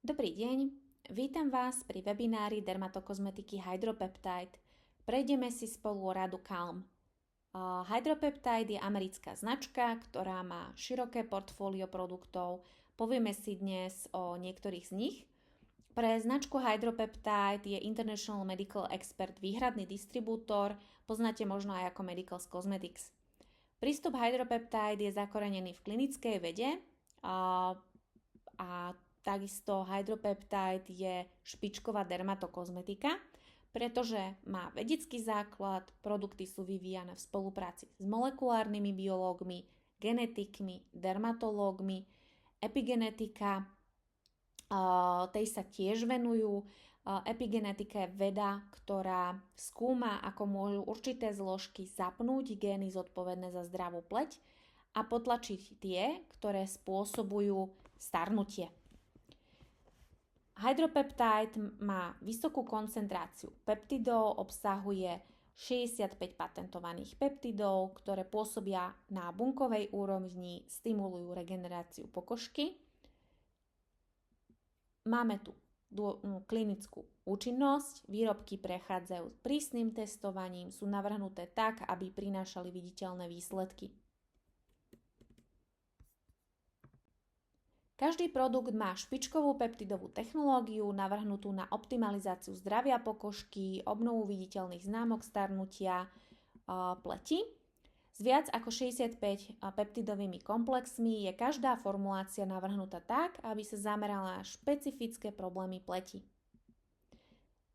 Dobrý deň, vítam vás pri webinári dermatokozmetiky Hydropeptide. Prejdeme si spolu o radu Calm. Hydropeptide je americká značka, ktorá má široké portfólio produktov. Povieme si dnes o niektorých z nich. Pre značku Hydropeptide je International Medical Expert výhradný distribútor, poznáte možno aj ako Medicals Cosmetics. Prístup Hydropeptide je zakorenený v klinickej vede a takisto Hydropeptide je špičková dermatokozmetika, pretože má vedecký základ, produkty sú vyvíjane v spolupráci s molekulárnymi biológmi, genetikmi, dermatológmi, epigenetika, tej sa tiež venujú. Epigenetika je veda, ktorá skúma, ako môžu určité zložky zapnúť gény zodpovedné za zdravú pleť a potlačiť tie, ktoré spôsobujú starnutie. Hydropeptide má vysokú koncentráciu peptidov, obsahuje 65 patentovaných peptidov, ktoré pôsobia na bunkovej úrovni, stimulujú regeneráciu pokožky. Máme tu klinickú účinnosť, výrobky prechádzajú prísnym testovaním, sú navrhnuté tak, aby prinášali viditeľné výsledky. Každý produkt má špičkovú peptidovú technológiu navrhnutú na optimalizáciu zdravia pokožky, obnovu viditeľných známok starnutia pleti. S viac ako 65 peptidovými komplexmi je každá formulácia navrhnutá tak, aby sa zamerala na špecifické problémy pleti.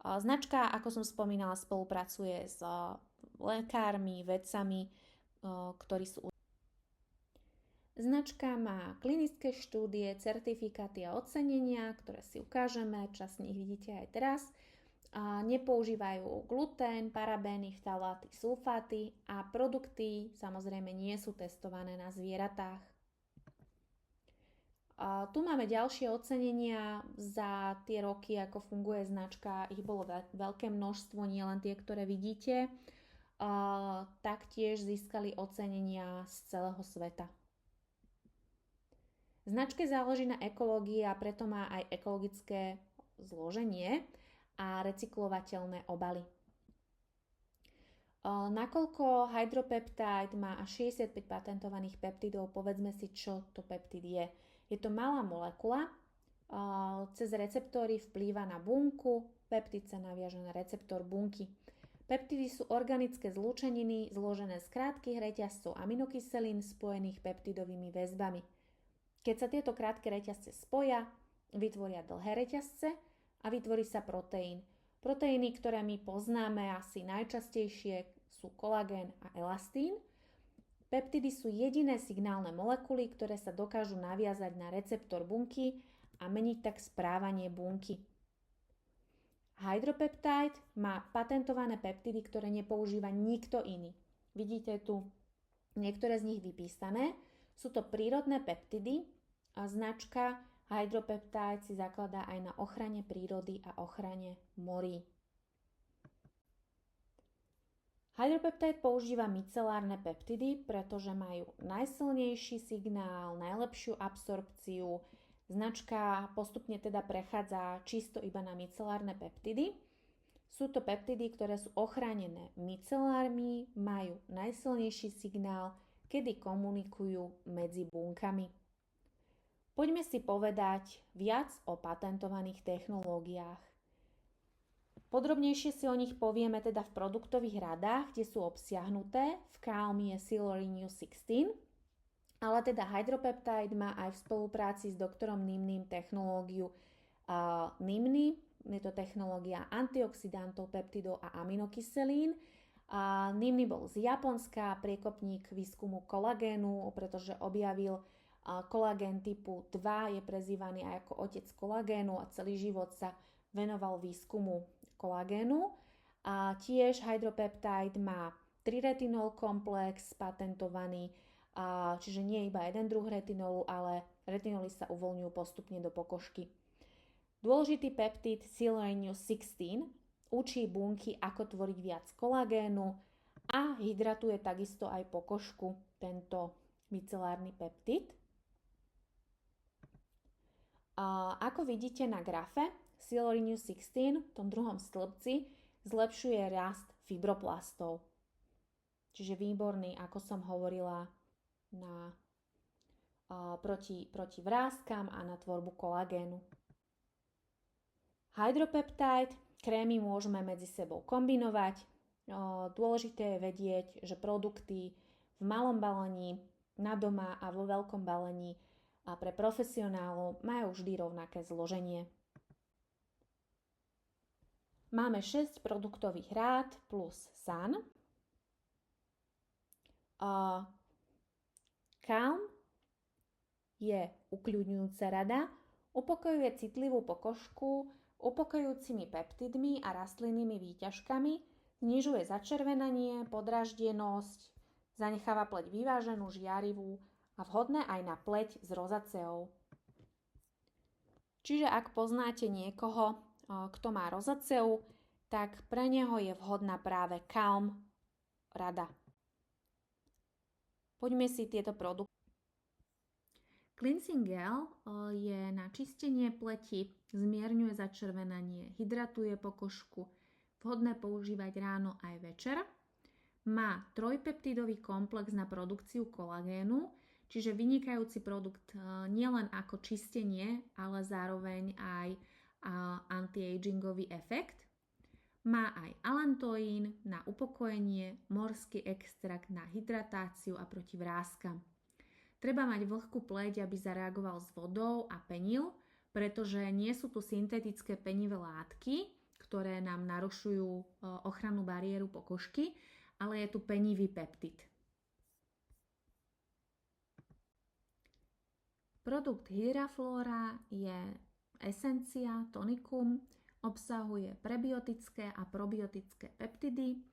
Značka, ako som spomínala, spolupracuje s lekármi, vedcami, ktorí sú. Značka má klinické štúdie, certifikáty a ocenenia, ktoré si ukážeme, časť z nich vidíte aj teraz. Nepoužívajú glutén, parabény, ftaláty, sulfáty a produkty samozrejme nie sú testované na zvieratách. Tu máme ďalšie ocenenia za tie roky, ako funguje značka. Ich bolo veľké množstvo, nielen tie, ktoré vidíte. Taktiež získali ocenenia z celého sveta. Značke záleží na ekológii a preto má aj ekologické zloženie a recyklovateľné obaly. Nakoľko Hydropeptide má až 65 patentovaných peptidov, povedzme si, čo to peptid je. Je to malá molekula, cez receptory vplýva na bunku, peptid sa naviaže na receptor bunky. Peptidy sú organické zlúčeniny zložené z krátkych reťazcov aminokyselín spojených peptidovými väzbami. Keď sa tieto krátke reťazce spoja, vytvoria dlhé reťazce a vytvorí sa proteín. Proteíny, ktoré my poznáme asi najčastejšie, sú kolagén a elastín. Peptidy sú jediné signálne molekuly, ktoré sa dokážu naviazať na receptor bunky a meniť tak správanie bunky. Hydropeptide má patentované peptidy, ktoré nepoužíva nikto iný. Vidíte tu niektoré z nich vypísané. Sú to prírodné peptidy a značka Hydropeptide si zakladá aj na ochrane prírody a ochrane morí. Hydropeptide používa micelárne peptidy, pretože majú najsilnejší signál, najlepšiu absorpciu. Značka postupne teda prechádza čisto iba na micelárne peptidy. Sú to peptidy, ktoré sú ochránené micelármi, majú najsilnejší signál, kedy komunikujú medzi bunkami. Poďme si povedať viac o patentovaných technológiách. Podrobnejšie si o nich povieme teda v produktových radách, kde sú obsiahnuté. V Calm je Silverinium 16, ale teda Hydropeptide má aj v spolupráci s doktorom Nimným technológiu Nimny. Je to technológia antioxidantov, peptidov a aminokyselín. Nimny bol z Japonska, priekopník výskumu kolagénu, pretože objavil kolagén typu 2, je prezývaný aj ako otec kolagénu a celý život sa venoval výskumu kolagénu. A tiež Hydropeptide má 3-retinol komplex patentovaný, čiže nie iba jeden druh retinolu, ale retinoly sa uvoľňujú postupne do pokožky. Dôležitý peptid Silverinium 16 učí bunky, ako tvoriť viac kolagénu a hydratuje takisto aj pokožku, tento micelárny peptid. Ako vidíte na grafe, Silorinew 16 v tom druhom stĺpci zlepšuje rast fibroplastov. Čiže výborný, ako som hovorila, proti vráskam a na tvorbu kolagénu. Hydropeptide krémy môžeme medzi sebou kombinovať. Dôležité je vedieť, že produkty v malom balení, na doma a vo veľkom balení a pre profesionálov majú vždy rovnaké zloženie. Máme 6 produktových rád plus Sun. Calm je ukľudňujúca rada, upokojuje citlivú pokožku upokojujúcimi peptidmi a rastlinnými výťažkami, znižuje začervenanie, podráždenosť, zanecháva pleť vyváženú, žiarivú a vhodné aj na pleť s rozaceou. Čiže ak poznáte niekoho, kto má rozaceu, tak pre neho je vhodná práve Calm rada. Poďme si tieto produkty. Cleansing Gel je na čistenie pleti, zmierňuje začervenanie, hydratuje pokožku, vhodné používať ráno aj večer. Má trojpeptidový komplex na produkciu kolagénu, čiže vynikajúci produkt nielen ako čistenie, ale zároveň aj anti-agingový efekt. Má aj alantoín na upokojenie, morský extrakt na hydratáciu a proti vráskam. Treba mať vlhkú pleť, aby zareagoval s vodou a penil, pretože nie sú tu syntetické penivé látky, ktoré nám narušujú ochrannú bariéru pokožky, ale je tu penivý peptid. Produkt Hydraflora je esencia tonikum, obsahuje prebiotické a probiotické peptidy,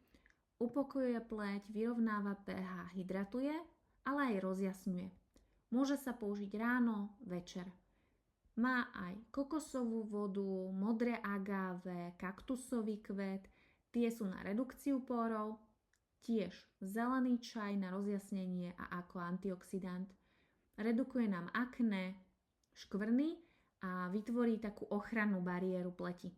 upokojuje pleť, vyrovnáva pH, hydratuje, ale aj rozjasňuje. Môže sa použiť ráno, večer. Má aj kokosovú vodu, modré agáve, kaktusový kvet, tie sú na redukciu pórov, tiež zelený čaj na rozjasnenie a ako antioxidant. Redukuje nám akné, škvrny a vytvorí takú ochrannú bariéru pleti.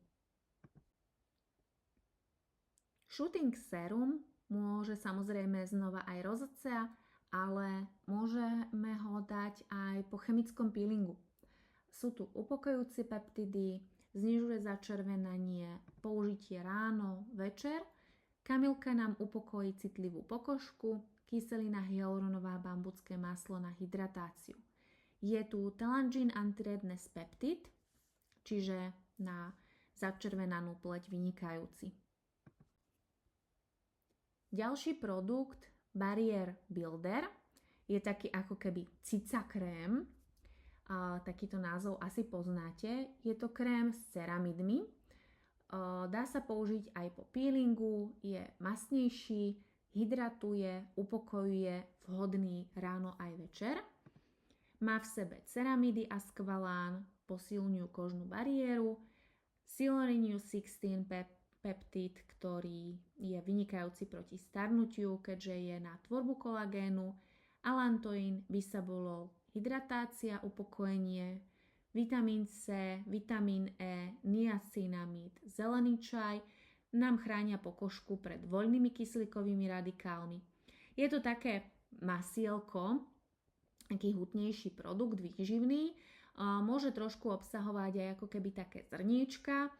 Shooting serum môže samozrejme znova aj rozacea, ale môžeme ho dať aj po chemickom peelingu. Sú tu upokojujúce peptidy, znižuje začervenanie, použitie ráno, večer. Kamilka nám upokojí citlivú pokožku, kyselina hyaluronová, bambucké maslo na hydratáciu. Je tu telangin antiredness peptid, čiže na začervenanú pleť vynikajúci. Ďalší produkt Barrier Builder je taký ako keby cica krém, takýto názov asi poznáte. Je to krém s ceramidmi, dá sa použiť aj po peelingu, je masnejší, hydratuje, upokojuje, vhodný ráno aj večer. Má v sebe ceramidy a skvalán, posilňujú kožnú bariéru, Silorinew 16 peptid, ktorý je vynikajúci proti starnutiu, keďže je na tvorbu kolagénu, alantoín, bisabolol, hydratácia, upokojenie, vitamín C, vitamín E, niacinamid, zelený čaj nám chránia pokožku pred voľnými kyslíkovými radikálmi. Je to také masielko, taký hutnejší produkt, výživný, môže trošku obsahovať aj ako keby také zrniečka,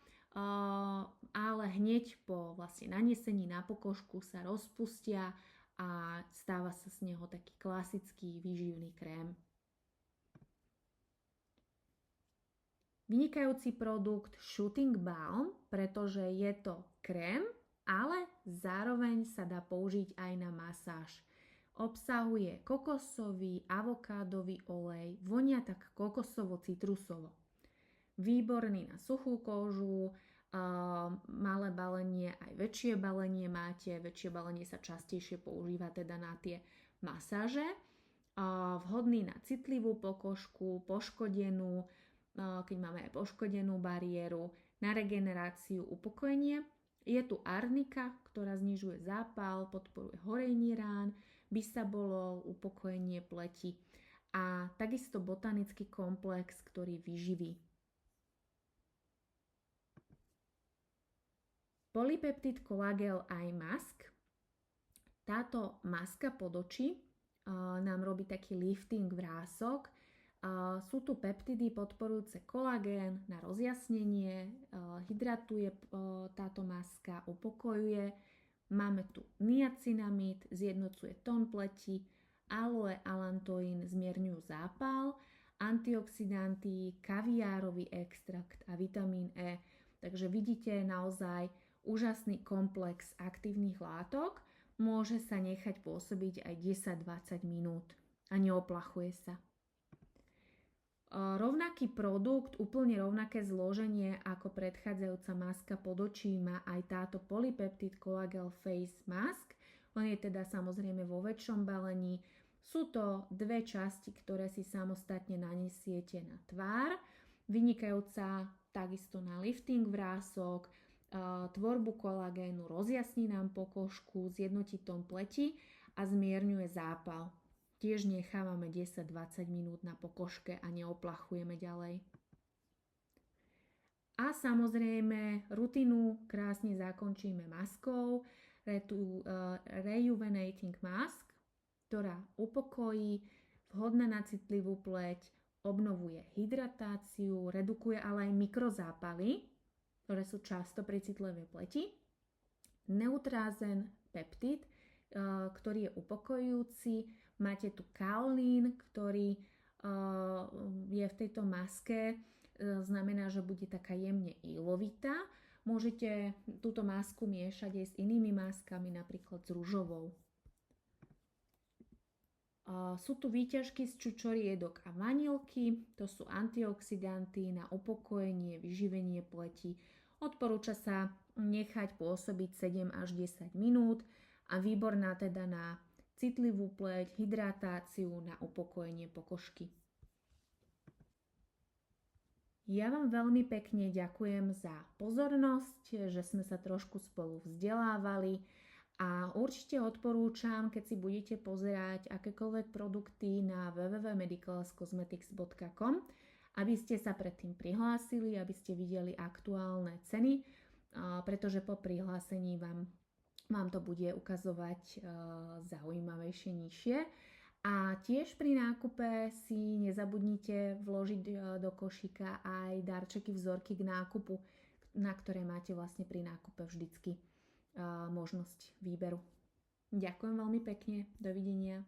ale hneď po vlastne nanesení na pokožku sa rozpustia a stáva sa z neho taký klasický výživný krém. Vynikajúci produkt Shooting Balm, pretože je to krém, ale zároveň sa dá použiť aj na masáž. Obsahuje kokosový, avokádový olej, vonia tak kokosovo-citrusovo. Výborný na suchú kožu, malé balenie, aj väčšie balenie máte. Väčšie balenie sa častejšie používa teda na tie masáže. Vhodný na citlivú pokožku, poškodenú, keď máme aj poškodenú bariéru, na regeneráciu, upokojenie. Je tu arnika, ktorá znižuje zápal, podporuje horenie rán, bisabolol, upokojenie pleti a takisto botanický komplex, ktorý vyživí. Polypeptid Collagen Eye Mask. Táto maska pod oči nám robí taký lifting vrások. Sú tu peptidy podporujúce kolagén na rozjasnenie, hydratuje táto maska, upokojuje. Máme tu niacinamid, zjednocuje tón pleti, aloe alantoin zmierňujú zápal, antioxidanty, kaviárový extrakt a vitamín E. Takže vidíte naozaj úžasný komplex aktívnych látok. Môže sa nechať pôsobiť aj 10-20 minút a neoplachuje sa. Rovnaký produkt, úplne rovnaké zloženie ako predchádzajúca maska pod očí má aj táto Polypeptid Collagen Face Mask. On je teda samozrejme vo väčšom balení. Sú to dve časti, ktoré si samostatne nanesiete na tvár. Vynikajúca takisto na lifting vrások, tvorbu kolagénu, rozjasní nám pokožku, zjednotí tón pleti a zmierňuje zápal. Tiež nechávame 10-20 minút na pokožke a neoplachujeme ďalej. A samozrejme rutinu krásne zakončíme maskou Rejuvenating Mask, ktorá upokojí, vhodná na citlivú pleť, obnovuje hydratáciu, redukuje ale aj mikrozápaly, ktoré sú často pri citlivej pleti. Neutrázen peptid, ktorý je upokojujúci. Máte tu kaolín, ktorý je v tejto maske, znamená, že bude taká jemne ilovitá. Môžete túto masku miešať aj s inými maskami, napríklad s ružovou. Sú tu výťažky z čučoriedok a vanilky, to sú antioxidanty na upokojenie, vyživenie pleti. Odporúča sa nechať pôsobiť 7 až 10 minút a výborná teda na citlivú pleť, hydratáciu, na upokojenie pokožky. Ja vám veľmi pekne ďakujem za pozornosť, že sme sa trošku spolu vzdelávali a určite odporúčam, keď si budete pozerať akékoľvek produkty na www.medicalscosmetics.com, aby ste sa predtým prihlásili, aby ste videli aktuálne ceny, pretože po prihlásení vám to bude ukazovať zaujímavejšie, nižšie. A tiež pri nákupe si nezabudnite vložiť do košíka aj darčeky, vzorky k nákupu, na ktoré máte vlastne pri nákupe vždycky možnosť výberu. Ďakujem veľmi pekne, dovidenia.